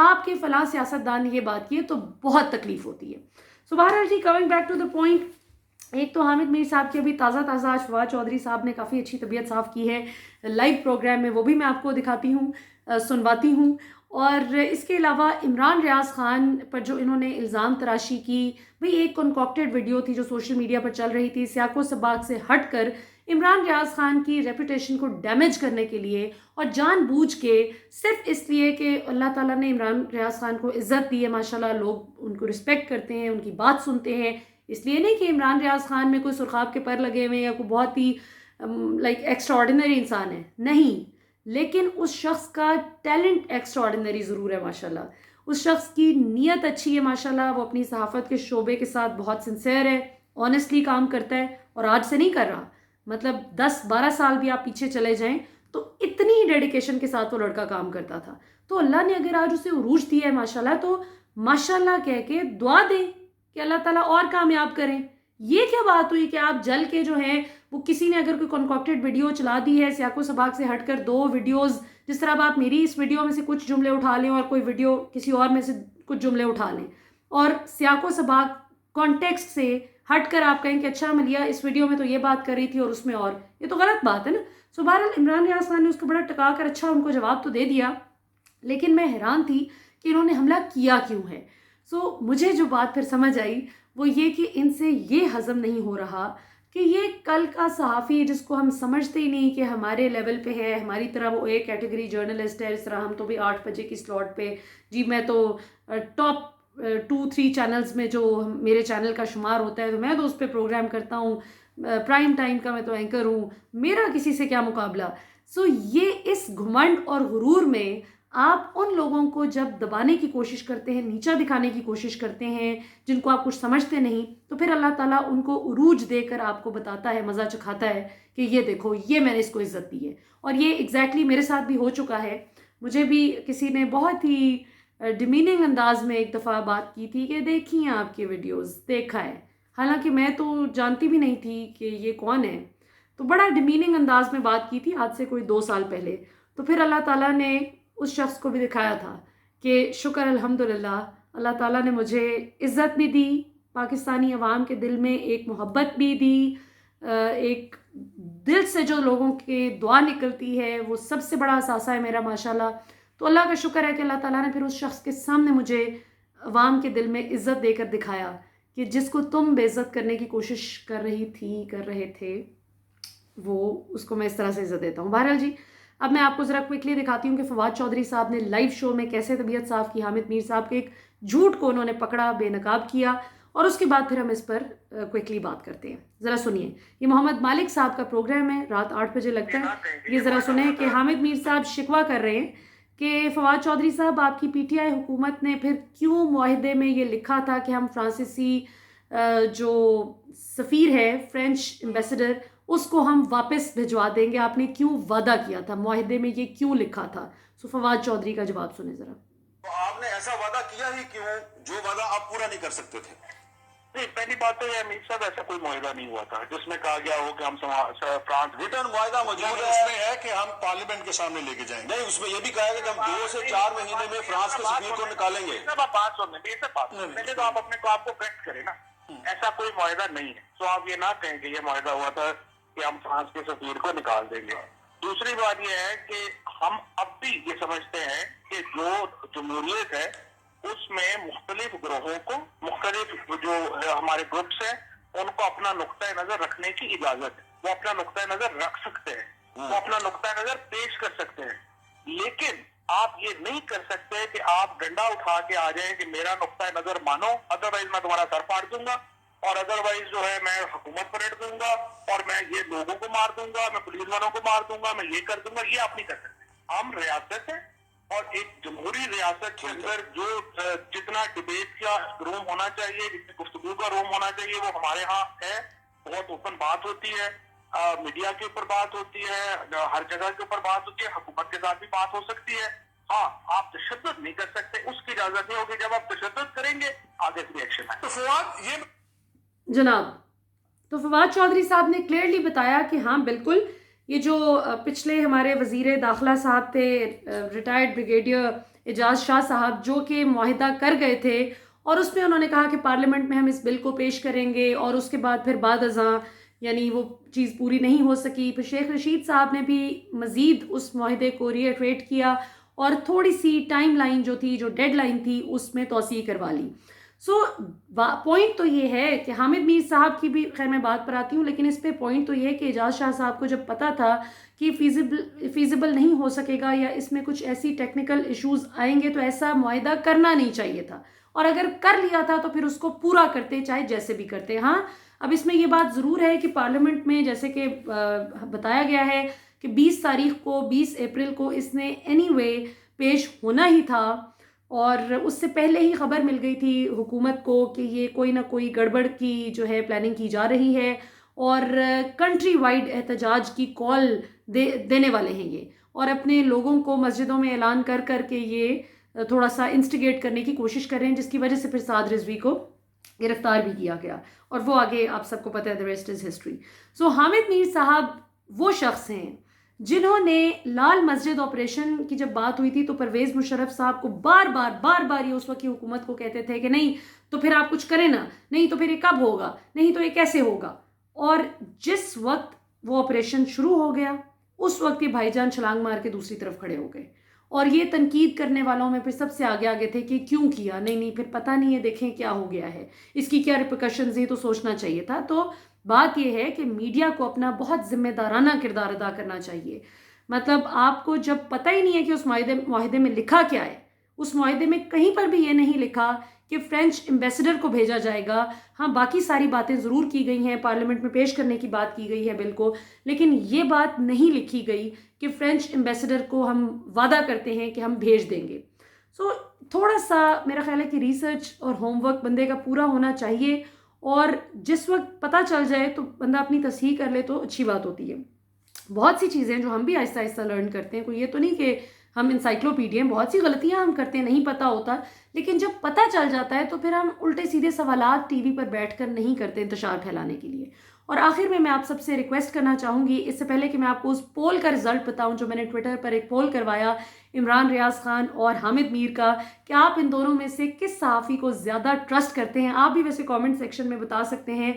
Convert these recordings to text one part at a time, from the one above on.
آپ کے فلاں سیاستدان نے یہ بات کی ہے تو بہت تکلیف ہوتی ہے. سو بہرحال جی coming back to the point, ایک تو حامد میر صاحب کی ابھی تازہ آج فواد چودھری صاحب نے کافی اچھی طبیعت صاف کی ہے لائیو پروگرام میں, وہ بھی میں آپ کو دکھاتی ہوں, سنواتی ہوں. اور اس کے علاوہ عمران ریاض خان پر جو انہوں نے الزام تراشی کی, بھئی ایک کنکاکٹڈ ویڈیو تھی جو سوشل میڈیا پر چل رہی تھی, سیاق و سباق سے ہٹ کر عمران ریاض خان کی ریپوٹیشن کو ڈیمیج کرنے کے لیے, اور جان بوجھ کے صرف اس لیے کہ اللہ تعالیٰ نے عمران ریاض خان کو عزت دی ہے, ماشاءاللہ لوگ ان کو رسپیکٹ کرتے ہیں, ان کی بات سنتے ہیں, اس لیے نہیں کہ عمران ریاض خان میں کوئی سرخاب کے پر لگے ہوئے ہیں یا کوئی بہت ہی لائک ایکسٹرا آرڈینری انسان ہے, نہیں, لیکن اس شخص کا ٹیلنٹ ایکسٹرا آرڈینری ضرور ہے ماشاءاللہ. اس شخص کی نیت اچھی ہے ماشاءاللہ, وہ اپنی صحافت کے شعبے کے ساتھ بہت سنسیئر ہے, آنیسٹلی کام کرتا ہے, اور آج سے نہیں کر رہا, مطلب 10-12 سال بھی آپ پیچھے چلے جائیں تو اتنی ہی ڈیڈیکیشن کے ساتھ وہ لڑکا کام کرتا تھا. تو اللہ نے اگر آج اسے عروج دیا ہے ماشاءاللہ, تو ماشاءاللہ کہہ کے دعا دیں کہ اللہ تعالیٰ اور کامیاب کریں. یہ کیا بات ہوئی کہ آپ جل کے جو ہیں وہ کسی نے اگر کوئی کنکاکٹڈ ویڈیو چلا دی ہے سیاق و سباق سے ہٹ کر, 2 ویڈیوز, جس طرح آپ میری اس ویڈیو میں سے کچھ جملے اٹھا لیں اور کوئی ویڈیو کسی اور میں سے کچھ جملے اٹھا لیں, اور سیاق و سباق کانٹیکسٹ سے ہٹ کر آپ کہیں کہ اچھا ملیہ اس ویڈیو میں تو یہ بات کر رہی تھی اور اس میں اور, یہ تو غلط بات ہے نا. سو بہرحال عمران ریاض خان نے اس کو بڑا ٹکا کر اچھا ان کو جواب تو دے دیا, لیکن میں حیران تھی کہ انہوں نے حملہ کیا کیوں ہے. سو مجھے جو بات پھر سمجھ آئی وہ یہ کہ ان سے یہ ہضم نہیں ہو رہا کہ یہ کل کا صحافی جس کو ہم سمجھتے ہی نہیں کہ ہمارے لیول پہ ہے, ہماری طرح وہ ایک کیٹیگری جرنلسٹ ہے, اس طرح ہم تو بھی 8 بجے کی سلاٹ پہ, جی میں تو ٹاپ 2-3 چینلز میں جو میرے چینل کا شمار ہوتا ہے تو میں تو اس پہ پروگرام کرتا ہوں, پرائم ٹائم کا میں تو اینکر ہوں, میرا کسی سے کیا مقابلہ. سو یہ اس گھمنڈ اور غرور میں آپ ان لوگوں کو جب دبانے کی کوشش کرتے ہیں, نیچا دکھانے کی کوشش کرتے ہیں, جن کو آپ کچھ سمجھتے نہیں, تو پھر اللہ تعالیٰ ان کو عروج دے کر آپ کو بتاتا ہے, مزہ چکھاتا ہے کہ یہ دیکھو یہ میں نے اس کو عزت دی ہے. اور یہ ایگزیکٹلی میرے ساتھ بھی ہو چکا ہے. مجھے بھی کسی نے بہت ہی ڈیمیننگ انداز میں ایک دفعہ بات کی تھی کہ دیکھی ہیں آپ کے ویڈیوز, دیکھا ہے, حالانکہ میں تو جانتی بھی نہیں تھی کہ یہ کون ہے. تو بڑا ڈیمیننگ انداز میں بات کی تھی آج سے کوئی 2 سال پہلے. تو پھر اللہ تعالیٰ نے اس شخص کو بھی دکھایا تھا کہ شکر الحمدللہ, اللہ تعالیٰ نے مجھے عزت بھی دی, پاکستانی عوام کے دل میں ایک محبت بھی دی, ایک دل سے جو لوگوں کے دعا نکلتی ہے وہ سب سے بڑا اثاثہ ہے میرا ماشاءاللہ. تو اللہ کا شکر ہے کہ اللہ تعالیٰ نے پھر اس شخص کے سامنے مجھے عوام کے دل میں عزت دے کر دکھایا کہ جس کو تم بے عزت کرنے کی کوشش کر رہے تھے, وہ اس کو میں اس طرح سے عزت دیتا ہوں. بہرحال جی اب میں آپ کو ذرا کوئکلی دکھاتی ہوں کہ فواد چودھری صاحب نے لائیو شو میں کیسے طبیعت صاف کی, حامد میر صاحب کے ایک جھوٹ کو انہوں نے پکڑا, بے نقاب کیا, اور اس کے بعد پھر ہم اس پر کوئکلی بات کرتے ہیں. ذرا سنیے, یہ محمد مالک صاحب کا پروگرام ہے, رات 8 بجے لگتا ہے. یہ ذرا سنیں کہ حامد میر صاحب شکوہ کر رہے ہیں کہ فواد چودھری صاحب آپ کی پی ٹی آئی حکومت نے پھر کیوں معاہدے میں یہ لکھا تھا کہ ہم فرانسیسی جو سفیر ہے, فرینچ ایمبیسڈر, اس کو ہم واپس بھجوا دیں گے, آپ نے کیوں وعدہ کیا تھا, معاہدے میں یہ کیوں لکھا تھا. سو فواد چودھری کا جواب سنیں ذرا. تو آپ نے ایسا وعدہ کیا ہی کیوں جو وعدہ آپ پورا نہیں کر سکتے تھے؟ نہیں, پہلی بات تو یہ امیر صاحب ایسا کوئی معاہدہ نہیں ہوا تھا جس میں کہا گیا ہو کہ ہم فرانس ریٹرن معاہدہ موجود ہے, اس میں ہے کہ ہم پارلیمنٹ کے سامنے لے کے جائیں گے. نہیں, اس میں یہ بھی کہا ہے کہ ہم 2 سے 4 مہینے میں فرانس کے سفیر کو نکالیں گے. بات سننے پہلے تو آپ اپنے کو کریکٹ کریں نا, ایسا کوئی معاہدہ نہیں ہے. تو آپ یہ نہ کہیں کہ یہ معاہدہ ہوا تھا کہ ہم فرانس کے سفیر کو نکال دیں گے. دوسری بات یہ ہے کہ ہم اب بھی یہ سمجھتے ہیں کہ جو جمہوریت ہے اس میں مختلف گروہوں کو, مختلف جو ہمارے گروپس ہیں, ان کو اپنا نقطۂ نظر رکھنے کی اجازت ہے. وہ اپنا نقطۂ نظر رکھ سکتے ہیں, وہ اپنا نقطۂ نظر پیش کر سکتے ہیں, لیکن آپ یہ نہیں کر سکتے کہ آپ ڈنڈا اٹھا کے آ جائیں کہ میرا نقطۂ نظر مانو, ادروائز میں تمہارا سر پاڑ دوں گا, اور ادروائز جو ہے میں حکومت پلٹ دوں گا, اور میں یہ لوگوں کو مار دوں گا, میں پولیس والوں کو مار دوں گا, میں یہ کر دوں گا. یہ آپ نہیں کر سکتے. ہم ریاست ہیں, اور ایک جمہوری ریاست کے اندر جو جتنا ڈبیٹ کا روم ہونا چاہیے, جتنی گفتگو کا روم ہونا چاہیے, وہ ہمارے ہاں ہے. بہت اوپن بات ہوتی ہے, میڈیا کے اوپر بات ہوتی ہے, ہر جگہ کے اوپر بات ہوتی ہے, حکومت کے ساتھ بھی بات ہو سکتی ہے. ہاں, آپ تشدد نہیں کر سکتے, اس کی اجازت نہیں ہوگی. جب آپ تشدد کریں گے آگے سے ایکشن ہے. تو فواد یہ جناب, تو فواد چودھری صاحب نے کلیئرلی بتایا کہ ہاں بالکل یہ جو پچھلے ہمارے وزیر داخلہ صاحب تھے, ریٹائرڈ بریگیڈیئر اعجاز شاہ صاحب جو کہ معاہدہ کر گئے تھے، اور اس میں انہوں نے کہا کہ پارلیمنٹ میں ہم اس بل کو پیش کریں گے، اور اس کے بعد پھر بعد ازاں یعنی وہ چیز پوری نہیں ہو سکی. پھر شیخ رشید صاحب نے بھی مزید اس معاہدے کو ری ایٹریٹ کیا اور تھوڑی سی ٹائم لائن جو تھی، جو ڈیڈ لائن تھی، اس میں توسیع کروا لی. سو پوائنٹ تو یہ ہے کہ حامد میر صاحب کی بھی خیر میں بات پر آتی ہوں، لیکن اس پہ پوائنٹ تو یہ ہے کہ اعجاز شاہ صاحب کو جب پتہ تھا کہ فیزیبل نہیں ہو سکے گا یا اس میں کچھ ایسی ٹیکنیکل ایشوز آئیں گے تو ایسا معاہدہ کرنا نہیں چاہیے تھا، اور اگر کر لیا تھا تو پھر اس کو پورا کرتے، چاہے جیسے بھی کرتے. ہاں اب اس میں یہ بات ضرور ہے کہ پارلیمنٹ میں جیسے کہ بتایا گیا ہے کہ 20 تاریخ کو، 20 اپریل کو اس نے اینی وے پیش ہونا ہی تھا، اور اس سے پہلے ہی خبر مل گئی تھی حکومت کو کہ یہ کوئی نہ کوئی گڑبڑ کی جو ہے پلاننگ کی جا رہی ہے، اور کنٹری وائڈ احتجاج کی کال دینے والے ہیں یہ، اور اپنے لوگوں کو مسجدوں میں اعلان کر کر کے یہ تھوڑا سا انسٹیگیٹ کرنے کی کوشش کر رہے ہیں، جس کی وجہ سے پھر سعد رضوی کو گرفتار بھی کیا گیا، اور وہ آگے آپ سب کو پتہ ہے the rest is history. سو حامد میر صاحب وہ شخص ہیں جنہوں نے لال مسجد آپریشن کی جب بات ہوئی تھی تو پرویز مشرف صاحب کو بار بار یہ اس وقت کی حکومت کو کہتے تھے کہ نہیں تو پھر آپ کچھ کریں نا، نہیں تو پھر یہ کب ہوگا، نہیں تو یہ کیسے ہوگا. اور جس وقت وہ آپریشن شروع ہو گیا اس وقت یہ بھائی جان چھلانگ مار کے دوسری طرف کھڑے ہو گئے، اور یہ تنقید کرنے والوں میں پھر سب سے آگے تھے کہ کیوں کیا، نہیں پھر پتہ نہیں ہے، دیکھیں کیا ہو گیا ہے، اس کی کیا ریپرکشنز ہیں، تو سوچنا چاہیے تھا. تو بات یہ ہے کہ میڈیا کو اپنا بہت ذمہ دارانہ کردار ادا کرنا چاہیے. مطلب آپ کو جب پتہ ہی نہیں ہے کہ اس معاہدے میں لکھا کیا ہے، اس معاہدے میں کہیں پر بھی یہ نہیں لکھا کہ فرینچ ایمبیسڈر کو بھیجا جائے گا. ہاں باقی ساری باتیں ضرور کی گئی ہیں، پارلیمنٹ میں پیش کرنے کی بات کی گئی ہے بل کو، لیکن یہ بات نہیں لکھی گئی کہ فرینچ ایمبیسڈر کو ہم وعدہ کرتے ہیں کہ ہم بھیج دیں گے. سو تھوڑا سا میرا خیال ہے کہ ریسرچ اور ہوم ورک بندے کا پورا ہونا چاہیے، اور جس وقت پتہ چل جائے تو بندہ اپنی تصحیح کر لے تو اچھی بات ہوتی ہے. بہت سی چیزیں جو ہم بھی آہستہ آہستہ لرن کرتے ہیں، کوئی یہ تو نہیں کہ ہم انسائکلوپیڈیا ہیں، بہت سی غلطیاں ہم کرتے ہیں، نہیں پتہ ہوتا، لیکن جب پتہ چل جاتا ہے تو پھر ہم الٹے سیدھے سوالات ٹی وی پر بیٹھ کر نہیں کرتے انتشار پھیلانے کے لیے. اور آخر میں آپ سب سے ریکویسٹ کرنا چاہوں گی، اس سے پہلے کہ میں آپ کو اس پول کا رزلٹ بتاؤں جو میں نے ٹویٹر پر ایک پول کروایا عمران ریاض خان اور حامد میر کا، کہ آپ ان دونوں میں سے کس صحافی کو زیادہ ٹرسٹ کرتے ہیں. آپ بھی ویسے کامنٹ سیکشن میں بتا سکتے ہیں،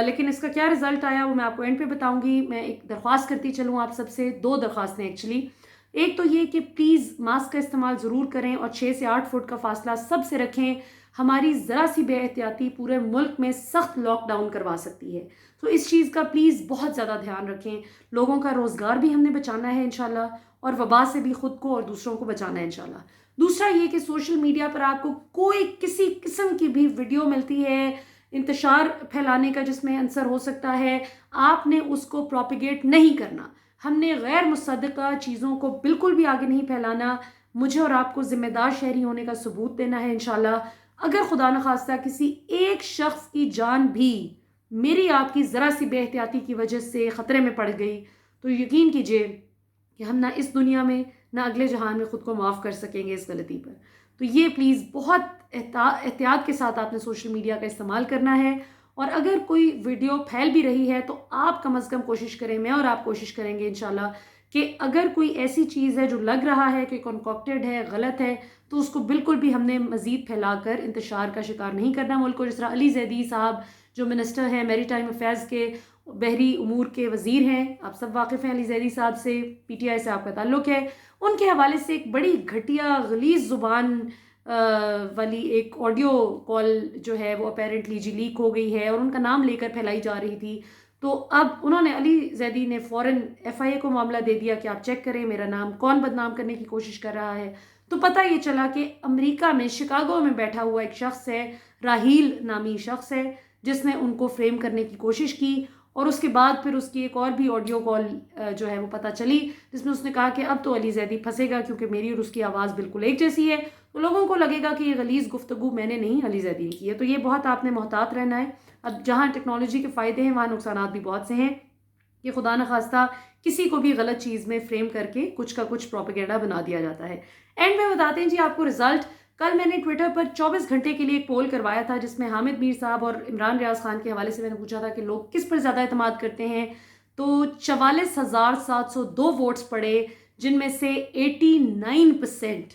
لیکن اس کا کیا رزلٹ آیا وہ میں آپ کو اینڈ پہ بتاؤں گی. میں ایک درخواست کرتی چلوں آپ سب سے، 2 درخواستیں ایکچولی. ایک تو یہ کہ پلیز ماسک کا استعمال ضرور کریں اور 6 سے 8 فٹ کا فاصلہ سب سے رکھیں. ہماری ذرا سی بے احتیاطی پورے ملک میں سخت لاک ڈاؤن کروا سکتی ہے، تو اس چیز کا پلیز بہت زیادہ دھیان رکھیں. لوگوں کا روزگار بھی ہم نے بچانا ہے انشاءاللہ، اور وبا سے بھی خود کو اور دوسروں کو بچانا ہے انشاءاللہ. دوسرا یہ کہ سوشل میڈیا پر آپ کو کوئی کسی قسم کی بھی ویڈیو ملتی ہے انتشار پھیلانے کا جس میں عنصر ہو سکتا ہے، آپ نے اس کو پروپیگیٹ نہیں کرنا. ہم نے غیر مصدقہ چیزوں کو بالکل بھی آگے نہیں پھیلانا. مجھے اور آپ کو ذمہ دار شہری ہونے کا ثبوت دینا ہے انشاءاللہ. اگر خدا نخواستہ کسی ایک شخص کی جان بھی میری آپ کی ذرا سی بے احتیاطی کی وجہ سے خطرے میں پڑ گئی تو یقین کیجئے کہ ہم نہ اس دنیا میں نہ اگلے جہان میں خود کو معاف کر سکیں گے اس غلطی پر. تو یہ پلیز بہت احتیاط کے ساتھ آپ نے سوشل میڈیا کا استعمال کرنا ہے. اور اگر کوئی ویڈیو پھیل بھی رہی ہے تو آپ کم از کم کوشش کریں، میں اور آپ کوشش کریں گے انشاءاللہ، کہ اگر کوئی ایسی چیز ہے جو لگ رہا ہے کہ کنکاکٹڈ ہے، غلط ہے، تو اس کو بالکل بھی ہم نے مزید پھیلا کر انتشار کا شکار نہیں کرنا ملک کو. جس طرح علی زیدی صاحب جو منسٹر ہیں میری ٹائم افیئرز کے، بحری امور کے وزیر ہیں، آپ سب واقف ہیں علی زیدی صاحب سے، پی ٹی آئی سے آپ کا تعلق ہے، ان کے حوالے سے ایک بڑی گھٹیا غلیظ زبان والی ایک آڈیو کال جو ہے وہ اپیرنٹلی لیک ہو گئی ہے اور ان کا نام لے کر پھیلائی جا رہی تھی. تو اب انہوں نے، علی زیدی نے فوراً FIA کو معاملہ دے دیا کہ آپ چیک کریں میرا نام کون بدنام کرنے کی کوشش کر رہا ہے. تو پتہ یہ چلا کہ امریکہ میں شکاگو میں بیٹھا ہوا ایک شخص ہے، راہیل نامی شخص ہے، جس نے ان کو فریم کرنے کی کوشش کی. اور اس کے بعد پھر اس کی ایک اور بھی آڈیو کال جو ہے وہ پتہ چلی جس میں اس نے کہا کہ اب تو علی زیدی پھنسے گا کیونکہ میری اور اس کی آواز بالکل ایک جیسی ہے. تو لوگوں کو لگے گا کہ یہ غلیظ گفتگو میں نے نہیں، علی زیدی نے کی ہے. تو یہ بہت آپ نے محتاط رہنا ہے. اب جہاں ٹیکنالوجی کے فائدے ہیں وہاں نقصانات بھی بہت سے ہیں، کہ خدا نخواستہ کسی کو بھی غلط چیز میں فریم کر کے کچھ کا کچھ پروپیگنڈا بنا دیا جاتا ہے. اینڈ میں بتاتے ہیں جی آپ کو رزلٹ. کل میں نے ٹویٹر پر 24 گھنٹے کے لیے ایک پول کروایا تھا جس میں حامد میر صاحب اور عمران ریاض خان کے حوالے سے میں نے پوچھا تھا کہ لوگ کس پر زیادہ اعتماد کرتے ہیں. تو 44,702 ووٹس پڑے، جن میں سے 89%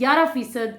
11%